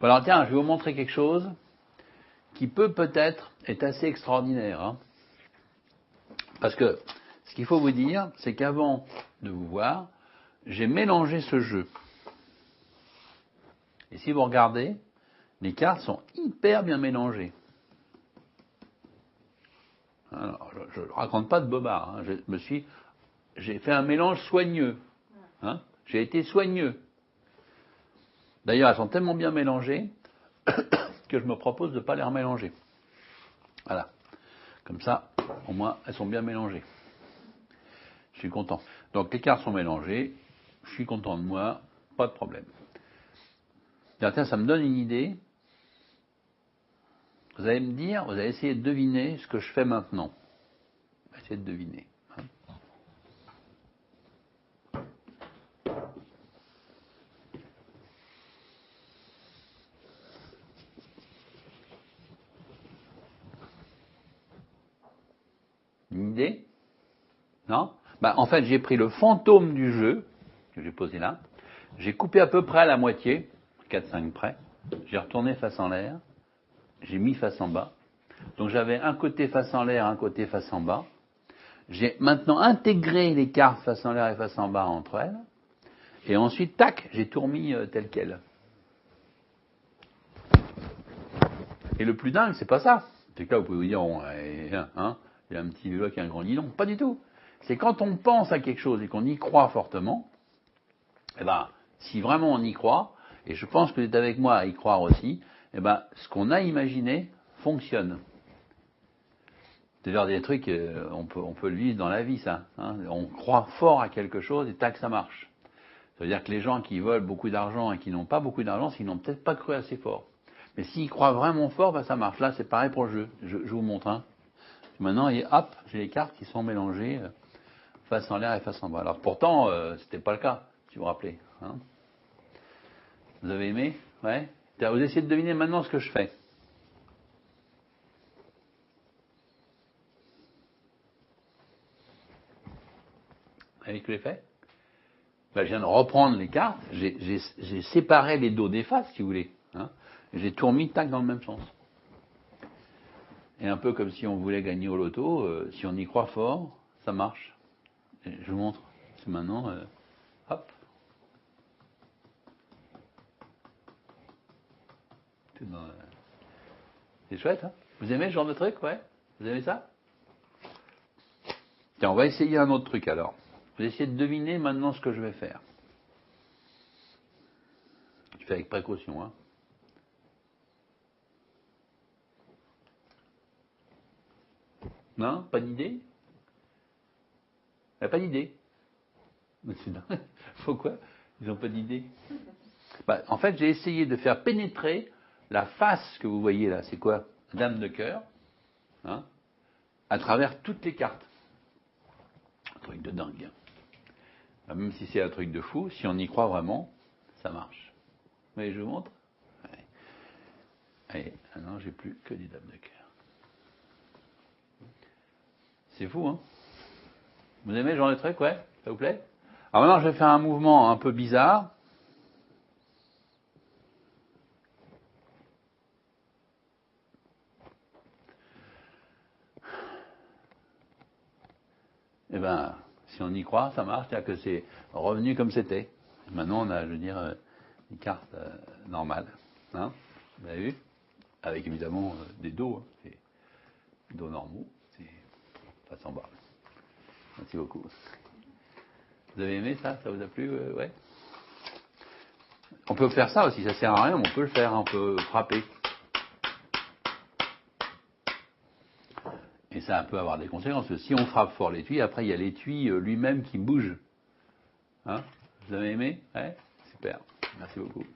Alors tiens, je vais vous montrer quelque chose qui peut-être être assez extraordinaire. Hein. Parce que ce qu'il faut vous dire, c'est qu'avant de vous voir, j'ai mélangé ce jeu. Et si vous regardez, les cartes sont hyper bien mélangées. Alors, je ne raconte pas de bobard. Hein. J'ai fait un mélange soigneux. Hein. J'ai été soigneux. D'ailleurs, elles sont tellement bien mélangées que je me propose de ne pas les remélanger. Voilà. Comme ça, au moins, elles sont bien mélangées. Je suis content. Donc, les cartes sont mélangées. Je suis content de moi. Pas de problème. Tiens, ça me donne une idée. Vous allez me dire, vous allez essayer de deviner ce que je fais maintenant. Essayez de deviner. Hein. Une idée? Non? En fait, j'ai pris le fantôme du jeu, que j'ai posé là, j'ai coupé à peu près à la moitié, 4-5 près, j'ai retourné face en l'air, j'ai mis face en bas. Donc j'avais un côté face en l'air, un côté face en bas. J'ai maintenant intégré les cartes face en l'air et face en bas entre elles. Et ensuite, tac, j'ai tout remis tel quel. Et le plus dingue, c'est pas ça. C'est que là, vous pouvez vous dire, il y a un petit vélo qui a un grand nidon. Pas du tout. C'est quand on pense à quelque chose et qu'on y croit fortement, si vraiment on y croit, et je pense que vous êtes avec moi à y croire aussi, ce qu'on a imaginé fonctionne. C'est genre des trucs, on peut le vivre dans la vie, ça. Hein. On croit fort à quelque chose et tac, ça marche. Ça veut dire que les gens qui veulent beaucoup d'argent et qui n'ont pas beaucoup d'argent, c'est qu'ils n'ont peut-être pas cru assez fort. Mais s'ils croient vraiment fort, ça marche. Là, c'est pareil pour le jeu. Je vous montre. Hein. Maintenant, hop, j'ai les cartes qui sont mélangées face en l'air et face en bas. Alors pourtant, c'était pas le cas, si vous vous rappelez. Hein. Vous avez aimé? Ouais. Vous essayez de deviner maintenant ce que je fais. Vous avez que j'ai fait? Je viens de reprendre les cartes. J'ai séparé les dos des faces, si vous voulez. Hein. J'ai tout remis tac dans le même sens. Et un peu comme si on voulait gagner au loto, si on y croit fort, ça marche. Et je vous montre. C'est maintenant, hop. C'est chouette, hein? Vous aimez ce genre de truc, ouais? Vous aimez ça? Tiens, on va essayer un autre truc alors. Vous essayez de deviner maintenant ce que je vais faire. Je fais avec précaution, hein. Non? Pas d'idée? Pas d'idée? Pourquoi? Ils n'ont pas d'idée? En fait, j'ai essayé de faire pénétrer la face que vous voyez là. C'est quoi? Dame de cœur. Hein, à travers toutes les cartes. Un truc de dingue. Même si c'est un truc de fou, si on y croit vraiment, ça marche. Vous voyez, je vous montre. Allez, maintenant j'ai plus que des dames de cœur. C'est fou, hein? Vous aimez ce genre de truc, ouais? Ça vous plaît? Alors maintenant je vais faire un mouvement un peu bizarre. Si on y croit, ça marche, c'est-à-dire que c'est revenu comme c'était. Maintenant, on a, je veux dire, une carte normale. Hein, vous avez vu? Avec évidemment des dos, hein, des dos normaux, c'est face en bas. Merci beaucoup. Vous avez aimé ça? Ça vous a plu? Ouais. On peut faire ça aussi, ça sert à rien, mais on peut le faire, on peut frapper. Et ça peut avoir des conséquences. Si on frappe fort l'étui, après il y a l'étui lui-même qui bouge. Hein, vous avez aimé? Ouais. Super. Merci beaucoup.